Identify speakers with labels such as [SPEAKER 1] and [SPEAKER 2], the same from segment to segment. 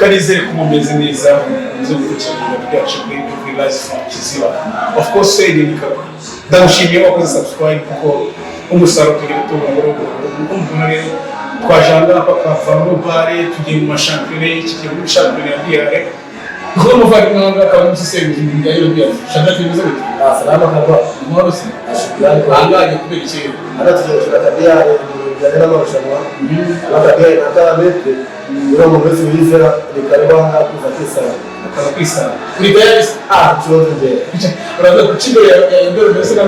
[SPEAKER 1] Karizere ko mumeze neza muze gukurikirana byacu kuri live Kiziba. Of course sayidika ndagushimiye wakoze subscribe kuko umusaruro tugiye gutunganya umuntu rero twajanga kwa Muri Biare tugiye mu mashampiyona y'iki mu shampiyona ya Biare. Kuko muvandimwe wanjye akaba umusesenguzi mu bijyanye no Biare. Shaka tubize gute? Salama kagwa. Mworosi. Ashaka kubera iki?
[SPEAKER 2] Hata tukiwa Biare ndio marushanwa. Biare natamete ura mu mwezi w'izera rikareba kuza kwisana.
[SPEAKER 1] Akaba kwisana. Kuri Biare
[SPEAKER 2] kibazo nje.
[SPEAKER 1] Uraza kuchindo ya ndoro mbese na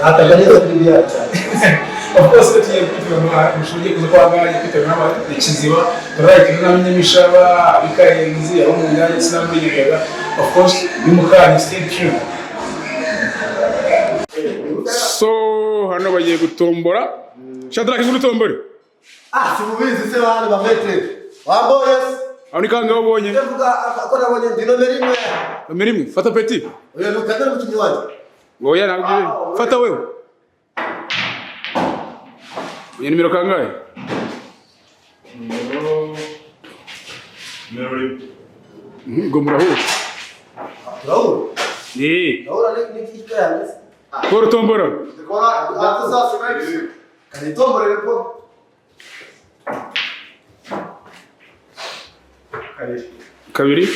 [SPEAKER 2] natanganyika kuri Biare cyane.
[SPEAKER 1] Of course tugiye kwitwa mushugiye kuza kwanganya kwitwa n'aba Kiziba turayikira n'abanyamisha bikayenzi abo mu nganye sinamenyeraga. Of course ni mukani stay tuned. So hano bagiye gutombora Shadrack ngutombore
[SPEAKER 2] simubizi se bana bamete wamboye
[SPEAKER 1] aho ni kanga ubonye
[SPEAKER 2] ndavuga akora abonye ndino merimwe
[SPEAKER 1] fata petit
[SPEAKER 2] oya nukadara mukinyi wanje
[SPEAKER 1] oya nabwiye fata wewe uye nimero kangahe nimero ngo muraho
[SPEAKER 2] Raul ni kikaya
[SPEAKER 1] Koro tombora
[SPEAKER 2] kanitombore repo
[SPEAKER 1] kabiri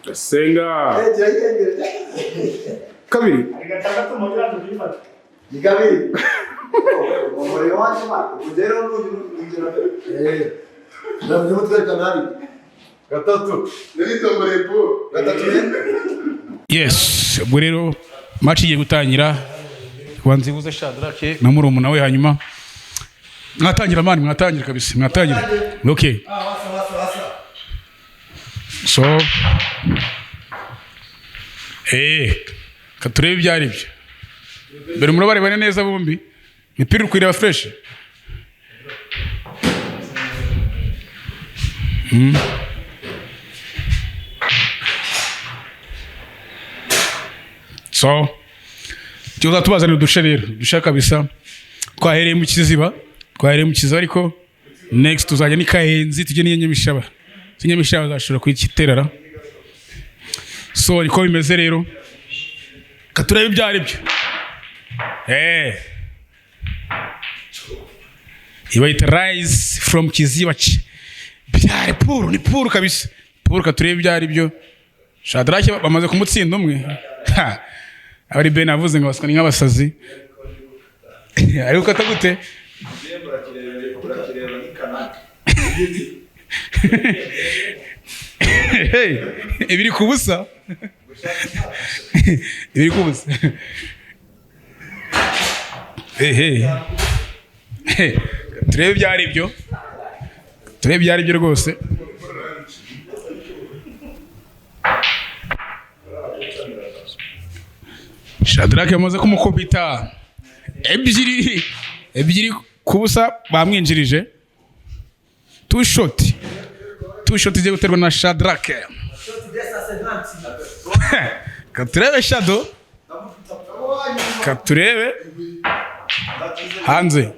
[SPEAKER 1] gasenga kabiri
[SPEAKER 2] ni kabiri umuri wanje ma ugero n'ugira ndabyo mutwe kanari gatatu nitombore repo gatatu.
[SPEAKER 1] Yes, ubwo rero match igiye gutangira wanzibuze Shadrack na murumuna we hanyuma mwatangira mani mwatangira kabisa mwatangira okay so katurebe ibyari byo mbere murabarebane neza bombi mipira ukwireba fresh so tuza tubazanira udushe rero dusha kabisa twahereye mu Kiziba ariko next tuzajya ni Kayenzi tujye n'Inyamishaba Inyamishaba zashobora kwikiterera so ariko bimeze rero katurebe ibyari byo ibayita rise from Kiziba byari puru ni puru kabisa puru katurebe ibyari byo Shadrack bamaze kumutsinda umwe abari Ben avuze ngo baswa nk'abasazi ariko katagute ibiri kubusa turebe byari byo rwose Shadrack yamaze kumukubita ebyiri kubusa bamwinjirije two shot igiye guterwa na Shadrack katurebe Shadow katurebe hanze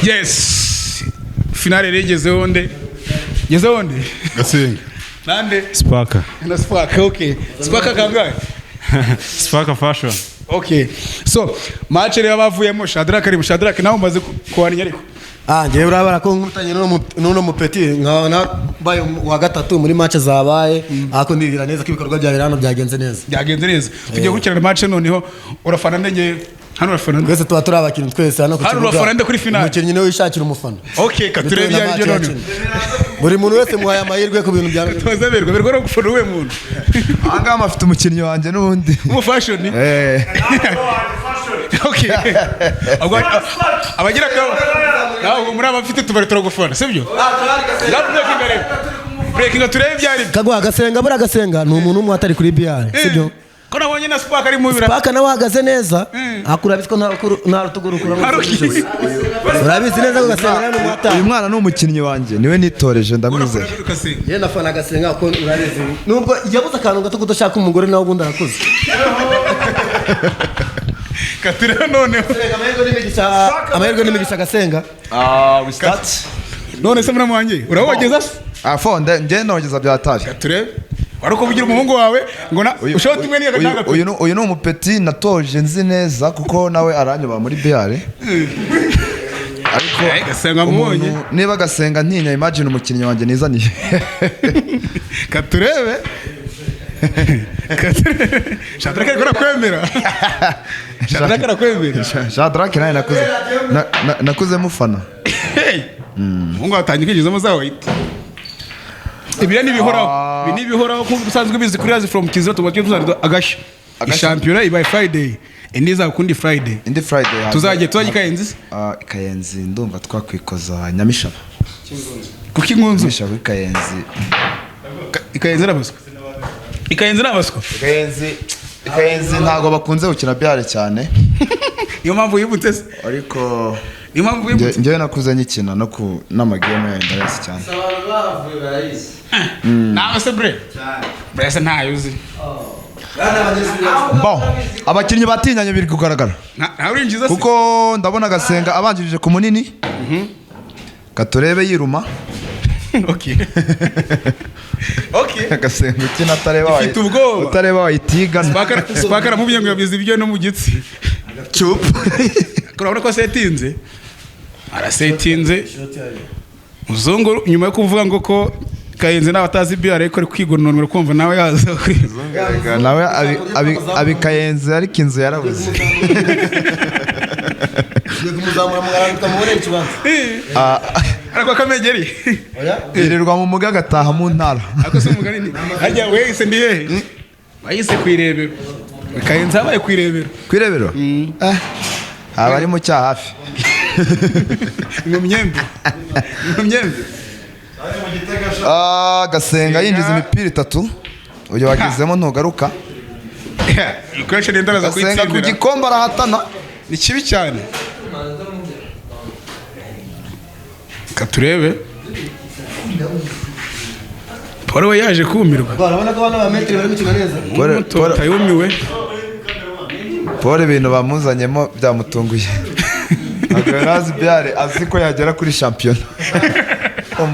[SPEAKER 1] Yes. Finale regezeho nde? Gezeho nde?
[SPEAKER 3] Gasenga.
[SPEAKER 1] Nande?
[SPEAKER 3] Spaka.
[SPEAKER 1] Na Spaka, okay. Spaka kangahe?
[SPEAKER 3] Spaka fashion.
[SPEAKER 1] Okay. So, match rero bavuyemo Shadrack ari Shadrack nawe umaze kuwanya ariko.
[SPEAKER 2] Ngewe urabara ko nkutanye n'uno mupeti nkabona baye wa gatatu muri match zabaye ako ndibira neza ko ibikorwa bya birano byagenze neza.
[SPEAKER 1] Byagenze neza. Tugiye gukurikirana match noneho urafana ndenge hano urafana
[SPEAKER 2] twese tuba turi abakinnyi twese hano ku kibuga.
[SPEAKER 1] Hano urafana nde kuri finale.
[SPEAKER 2] Umukinnyi niwe wishakira umufana.
[SPEAKER 1] Okay, katurebe ibyo none.
[SPEAKER 2] Buri muntu wese muhaye amahirwe ku bintu bya
[SPEAKER 1] Tozaberwa no gufana uwe muntu.
[SPEAKER 4] Anga amafite umukinnyi wanje n'ubundi.
[SPEAKER 1] Mu fashion. Okay. Abagira ko naho muri abafite tubari turagufana, sibyo? Breaking turebe byari.
[SPEAKER 2] Kagw agasenga bura agasenga ni umuntu umwe atari kuri Biare, sibyo?
[SPEAKER 1] Ko nabonye na Spaka ari mu bira.
[SPEAKER 2] Spaka nawe ahagaze neza. Akurabitswe nta rutugurukura. Urabizi neza ko gasenga ni umwata.
[SPEAKER 4] Uyu mwana ni umukinnyi wanje niwe nitoreje ndamwizeye.
[SPEAKER 2] Ye nafana agasenga ko urabizi. Nubwo yabuze akantu gato kudashaka umugore nawe ubundi arakuze.
[SPEAKER 1] Katira none.
[SPEAKER 2] Amahirwe n'imigisha gasenga.
[SPEAKER 4] We start.
[SPEAKER 1] None se muramwanje. Urabogeza se?
[SPEAKER 4] Fonde nge nogeza byatari.
[SPEAKER 1] Katurebe. Wariko bugira umuhungu wawe ngo na ushoti imwe niyo gatanga.
[SPEAKER 4] Uyu ni umupeti natoje nzi neza kuko nawe aranyoba muri Biare. Ariko
[SPEAKER 1] gasenga mubonye.
[SPEAKER 4] Niba gasenga ntinya imagine umukinnyi wanje nizaniye.
[SPEAKER 1] Katurebe. Shadrack ariko arakwemera. Shadrack arakwemera.
[SPEAKER 4] Shadrack nawe nakuze mufana.
[SPEAKER 1] Mungu atangiye kwigezamo zawo ite. Ibira nibihoraho. Ibi nibihoraho ko usanzwe bizi kuri yazi from Kiziba tubagiye tuzarida agasha. Champion ibaye Friday. Indiza kundi Friday.
[SPEAKER 4] Indi Friday.
[SPEAKER 1] Tuzagiye Kayenzi?
[SPEAKER 4] Kayenzi ndumva twakwikoza Nyamishaba.
[SPEAKER 1] Kuki ngunzu?
[SPEAKER 4] Nyamishaba Kayenzi.
[SPEAKER 1] Ikayenzi nabaswa. Ikayenzi nabaswa.
[SPEAKER 4] Kayenzi ntago bakunze gukina Biare cyane.
[SPEAKER 1] Iyo mpamvu yibutse se.
[SPEAKER 4] Ariko
[SPEAKER 1] iyo mpamvu yibutse.
[SPEAKER 4] Ngewe nakuze nyikina no ku n'amagame ya interest cyane.
[SPEAKER 1] Nawe se bre. Bre se ntayuzi.
[SPEAKER 4] Bon, abakinnyi batinyanye biri kugaragara.
[SPEAKER 1] Nta urinjiza se.
[SPEAKER 4] Kuko ndabona gasenga abanjirije ku munini. Katurebe yiruma.
[SPEAKER 1] Okay. Okay.
[SPEAKER 4] Gasenga ukina utareba wayitiga.
[SPEAKER 1] Spaka ramubye ngo yabize ibyo no mu gitsi.
[SPEAKER 4] Chup.
[SPEAKER 1] Kurabona ko setinze. Arasetinze. Muzungu nyuma yo kuvuga ngo ko Kayenze n'abatazi Biare ariko ari kwigononora kumva nawe yaza kwiga.
[SPEAKER 4] Nawe abi Kayenze ariko inzu yarabuze.
[SPEAKER 2] Kumuzamura mugaranta mubone ikibanza.
[SPEAKER 1] Ariko kamegeri.
[SPEAKER 4] Yirirwa mu muga gataha mu ntara.
[SPEAKER 1] Ako se umugani ni. Hajya wese ndi he? Bayise kwirebera. Kayenze abaye kwirebera.
[SPEAKER 4] Kwirebero? Abari mu cya hafi.
[SPEAKER 1] Mu myembe.
[SPEAKER 4] Gasenga yinjiza imipira 3. Uyu wagizemo ntugaruka.
[SPEAKER 1] Ikoresha ndenda za kwitsindira.
[SPEAKER 4] Gasenga ku gikombe arahatana.
[SPEAKER 1] Ni kibi cyane. Katurebe. Poro yaje kumirwa.
[SPEAKER 2] Barabona ko bana ba metri bari gukina neza.
[SPEAKER 1] Poro tayumiwe.
[SPEAKER 4] Poro ibintu bamuzanyemo byamutunguye. Agarazi Biare aziko yagera kuri champion.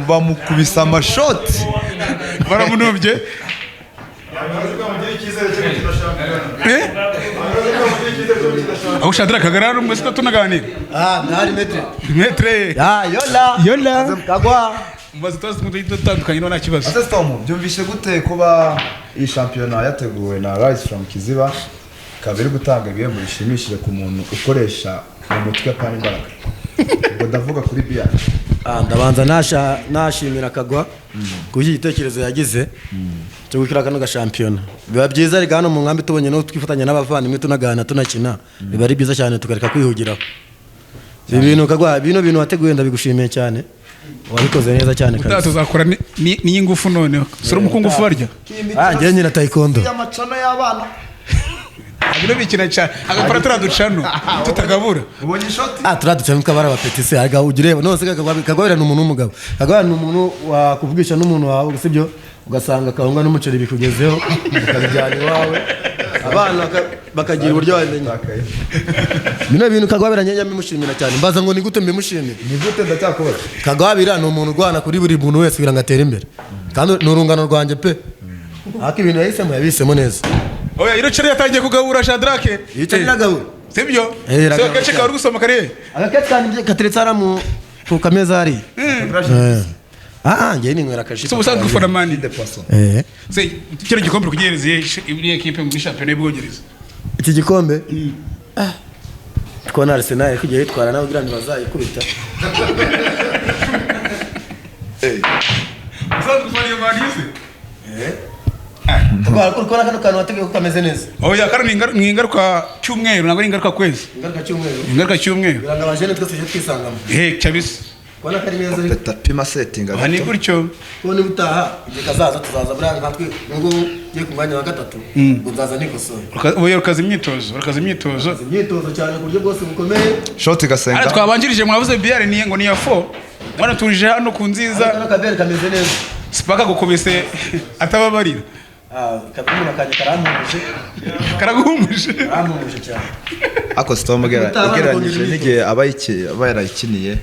[SPEAKER 4] Bamukubisa amashoti.
[SPEAKER 1] Baramunobye. Aho Shadrack kagarara umwe sita tunaganira.
[SPEAKER 2] Ntari metri.
[SPEAKER 1] Metre.
[SPEAKER 2] Yola. Kagwa.
[SPEAKER 1] Mbaza twese mutandukanye no nta kibazo.
[SPEAKER 4] Asestom byumvishe gute kuba iyi championnat yateguwe na Rise from Kiziba kabiri gutanga ibihembo bishimishije ku muntu ukoresha mu mutwe kandi imbaraga. Ngo ndavuga kuri Biare.
[SPEAKER 2] Ndabanza nashimira Kagwa kuki igitekerezo yagize cyo gukira kano ga champion. Biba byiza ari gano mu nkambi tubonye no twifatanya n'abavandimwe tunagana tunakina. Biba ari byiza cyane tukareka kwihugiraho. Ibintu Kagwa bintu wateguye ndabigushimiye cyane. Wabikoze neza cyane
[SPEAKER 1] kandi. Tuzakora ni ingufu noneho. Sura umukungufu barya.
[SPEAKER 2] Ngiye nyina taekwondo.
[SPEAKER 4] Amacano y'abana.
[SPEAKER 1] Agire bikina cyane. Agapara turaducano tutagabura.
[SPEAKER 4] Ubonye shoti?
[SPEAKER 2] Turaducano twabara abapetisi aga ugireba nose Kagwera n'umuntu w'umugabo. Kagwera n'umuntu wakuvugisha n'umuntu wawe sibyo ugasanga kahunga n'umuceri bikugezeho ukabijyana iwawe abana bakagira uburyo bamenye bino bintu kagwabira nyanya bimushimira cyane mbaza ngo ni gute mbimushimira
[SPEAKER 4] ni gute ndacyakubaza
[SPEAKER 2] kagwabira ni umuntu urwana kuri buri muntu wese kugira ngo atere imbere kandi ni urungano rwanjye pe ariko ibintu yahisemo neza
[SPEAKER 1] oya iro chere yatangiye kugabura Shadrake
[SPEAKER 2] yicaye iragabura
[SPEAKER 1] sibyo so gace ka uri gusoma kare
[SPEAKER 2] agaketse kandi kateretse ara mu kameza hari ngiye ninywera kashi
[SPEAKER 1] so usanzwe ufana mani
[SPEAKER 4] de poisson
[SPEAKER 1] se kino gikombe kugereze iri equipe muri championnat y'Ubwongereza
[SPEAKER 2] iki gikombe twona Arsenal kugiye yitwara nawe kugira ngo bazayikubita
[SPEAKER 1] usanzwe ufana iyo mani
[SPEAKER 2] Kora kano kantu wategeye kukameze neza.
[SPEAKER 1] Oya karo ni ingaruka cyumweru ntabwo ari ingaruka kwezi. Ingaruka cyumweru.
[SPEAKER 2] Biranga abajene twese twisangamo.
[SPEAKER 1] Kabisa.
[SPEAKER 2] Kona kari neza ari.
[SPEAKER 4] Pima setting
[SPEAKER 1] aha ni gutyo.
[SPEAKER 2] Kone butaha igihe kazaza tuzaza buranga nkatwe ngo ngiye ku mwanya wa gatatu. Uzaza nikosora.
[SPEAKER 1] Oya ukaza imyitozo
[SPEAKER 2] Imyitozo cyane ku buryo bwose bukomeye.
[SPEAKER 4] Shoti gasenga.
[SPEAKER 1] Ara twabanjirije mwavuze Biare ni ngo ni ya 4. Mwana turije hano ku nziza.
[SPEAKER 2] Kano kabere kameze neza.
[SPEAKER 1] Sipaka gukubise atababarira.
[SPEAKER 2] Kabiri nakanye
[SPEAKER 1] karaguhumuje
[SPEAKER 2] cyane.
[SPEAKER 4] Ako Storm igeranyije n'igihe abayikiniye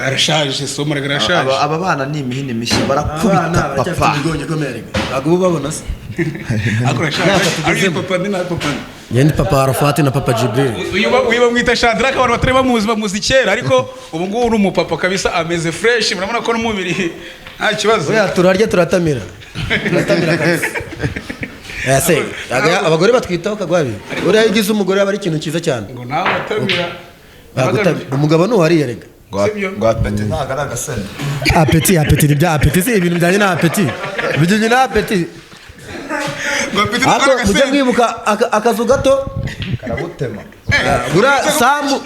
[SPEAKER 1] arashaje Storm arashaje.
[SPEAKER 4] Aba bana ni imihini mishya barakubita papa.
[SPEAKER 2] Ntabwo babona se.
[SPEAKER 1] Akorashaje. Ari papa ni na papa.
[SPEAKER 2] Yendi papa Arafati na papa Jibril.
[SPEAKER 1] Uyu mwita Shadraka abantu batari bamuzi kera ariko ubu ngubu uri umupapa kabisa ameze fresh murabona ko n'umubiri nta kibazo.
[SPEAKER 2] Oya turarya turatamira. Kabisa. Ese abagore batwitaho kagwabi. Uriya yigize umugore aba ari ikintu cyiza cyane.
[SPEAKER 1] Ngo nawe batamira.
[SPEAKER 2] Umugabo no wari yarega.
[SPEAKER 4] Ngo apeti ntago ari agasenda.
[SPEAKER 2] Apeti ni bya apeti si ibintu bijyanye na apeti. Bijyanye na apeti.
[SPEAKER 1] Ngo apeti
[SPEAKER 2] ako mujye mwibuka akazu gato
[SPEAKER 4] karabutema.
[SPEAKER 2] Gura samu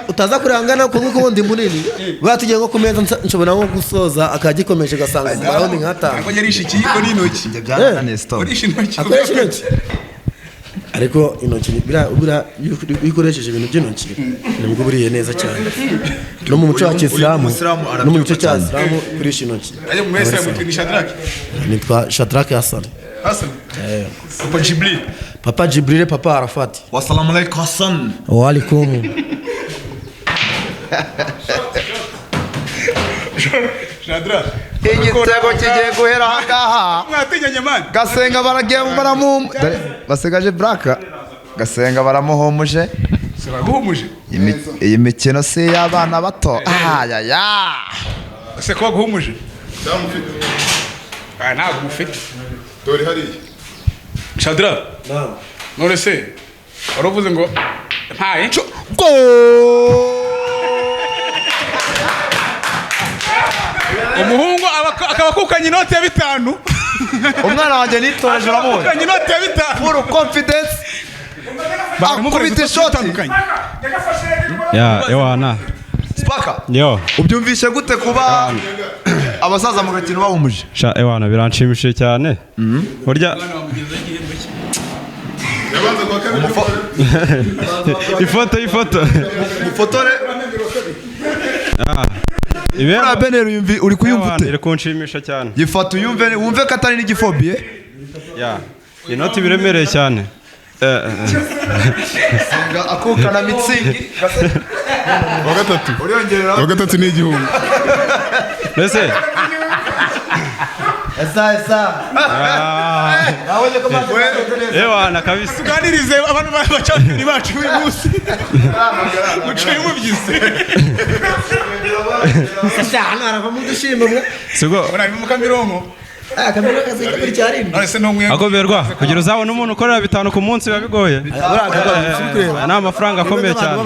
[SPEAKER 2] utaza kurangana ko nguko munini batugiye nko kumeza nshobora nko gusoza akagikomeje gasanga maraundi nk'atanu
[SPEAKER 1] ako yarisha ikiyiko n'intoki
[SPEAKER 4] byanane stop
[SPEAKER 1] urisha intoki
[SPEAKER 2] ariko intoki bira bikoresheje ibintu by'intoki nibwo buriye neza cyane no mu muco wa Kisilamu no mu muco cya Islamu kurisha intoki
[SPEAKER 1] aje mu mesa mutini Shadrake
[SPEAKER 2] nitwa Shadrake Hassan Papa Jibril Papa Arafati
[SPEAKER 4] Wassalamu alaykum Hassan
[SPEAKER 2] wa alaikum
[SPEAKER 1] Shadrake
[SPEAKER 4] igitego kigiye guhera ahangaha
[SPEAKER 1] mwatinyanye mani
[SPEAKER 4] gasenga baragiye baramum basigaje braka gasenga baramuhomuje
[SPEAKER 1] sebaguhumuje
[SPEAKER 4] iyi mikino si y'abana bato ya
[SPEAKER 1] se ko guhumuje cyamufite ntabwo mufite dore hariya Shadrake none se waravuze ngo ntaye
[SPEAKER 4] go
[SPEAKER 1] umuhungu akaba akukanye inoti ya 5
[SPEAKER 4] umwana wanjye nitoreje uramubona
[SPEAKER 1] akukanye inoti ya 5
[SPEAKER 4] full confidence akubita ishoti
[SPEAKER 3] ewana
[SPEAKER 4] spaka
[SPEAKER 3] yo
[SPEAKER 4] ubyumvishe gute kuba abasaza mu gakino bahumuje
[SPEAKER 3] ewana biranshimishije cyane burya ifoto
[SPEAKER 4] mufotore
[SPEAKER 3] ibera
[SPEAKER 4] benero uri kuyumva ute
[SPEAKER 3] iri kunshimisha cyane
[SPEAKER 4] gifata uyumve wumve ko atari n'igifobiye
[SPEAKER 3] ya inoti biremereye cyane
[SPEAKER 4] senga akukana mitsingi
[SPEAKER 1] wa gatatu ni igihumbi
[SPEAKER 3] mbese
[SPEAKER 2] esa nawe ko
[SPEAKER 3] ewana kabisa
[SPEAKER 1] tuganirize abantu bacapiri bacu uyu munsi muciye mubyise
[SPEAKER 2] sasa hano arava mu dushimbo mwe
[SPEAKER 3] sigo
[SPEAKER 1] urarimo mukamirongo
[SPEAKER 2] kamera kazi kabiri cyari
[SPEAKER 1] none se n'umwe
[SPEAKER 3] agoberwa kugira uzabone umuntu ukorera 5 ku munsi biba bigoye ni amafaranga akomeye cyane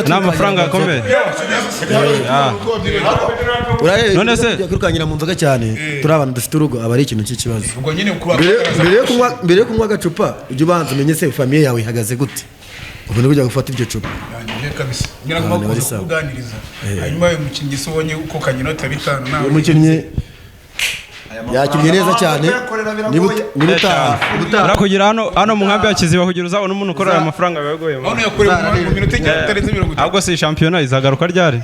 [SPEAKER 3] ni amafaranga akomeye none se
[SPEAKER 2] kurukanyira mu nzoga cyane turi abantu dufite urugo aba ari ikintu cy'ikibazo
[SPEAKER 1] ubwo nyine
[SPEAKER 2] mbere yo kunywa agacupa ujye ubanza umenye se famiye yawe ihagaze gute ubu ni kujya gufata iryo cupa
[SPEAKER 1] kabisa ngira ngo kuganiriza hanyuma uyu mukinnyi se ubonye uko kanye inoti ya 5 nawe
[SPEAKER 2] umukinnyi yakinnye neza cyane
[SPEAKER 3] kugira hano mu nkambi ya Kiziba kugira uzabone umuntu ukorera amafaranga bibagoye
[SPEAKER 1] hano yakorewe mu minota itarenze 30
[SPEAKER 3] ahubwo si shampiyona izagaruka ryari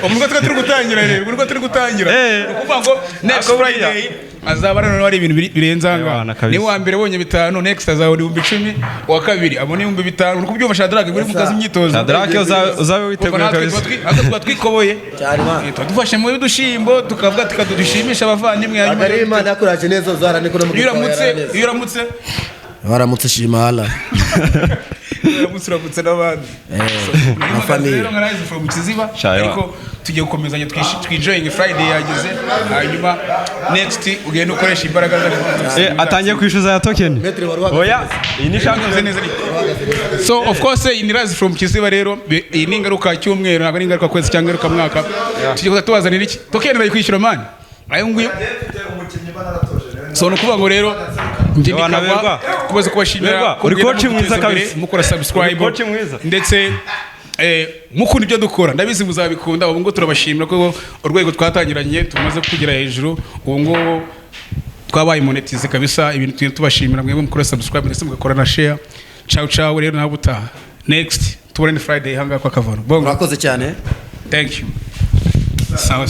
[SPEAKER 1] umwe turi gutangira rero ubwo turi gutangira ukuvuga ngo next Friday azaba rero ari ibintu birenza hanga ni wa mbere bonye 5 next azabona 10,000 wa kabiri abone 5,000 uko byumva Shadrake muri mukazi imyitozo
[SPEAKER 3] Shadrake uzabe witeguye kabisa
[SPEAKER 1] akatwa twikoboye dufashe mu bidushimbo tukavuga tukadushimisha abavandimwe
[SPEAKER 2] hanyuma ari Imana yakuraje neza uzara niko no mu
[SPEAKER 1] yuramutse
[SPEAKER 2] waramutse shimala
[SPEAKER 1] uramutse n'abandi
[SPEAKER 2] na family
[SPEAKER 1] rero ngarazi from Kiziba ariko tugiye gukomezanya twijoying Friday yageze hanyuma next ugenda ukoresha imbaraga za
[SPEAKER 3] atangiye kwishyuza ya token oya iyi ni shanze neza
[SPEAKER 1] so of course in rise from Kiziba rero iyi ni ingaruka cy'umweru ntabwo ari ingaruka kwezi cyangwa ingaruka mwaka tugiye kuzatubazanira iki token bari kwishyura mani ayo nguyo so nukuvuga ngo rero njye nikagwa kubaza kubashimira
[SPEAKER 3] uri coach mwiza kabisa
[SPEAKER 1] mukora subscribe ndetse mukunda ibyo dukora ndabizi muzabikunda ubu ngo turabashimira ko urwego twatangiranye tumaze kugira hejuru ubu ngo twabaye monetize kabisa ibintu tubashimira mwebwe mukora subscribe ndetse mugakora na share ciao rero naho butaha next tubone Friday hanga kwa Kavano
[SPEAKER 2] murakoze cyane
[SPEAKER 1] thank you sawa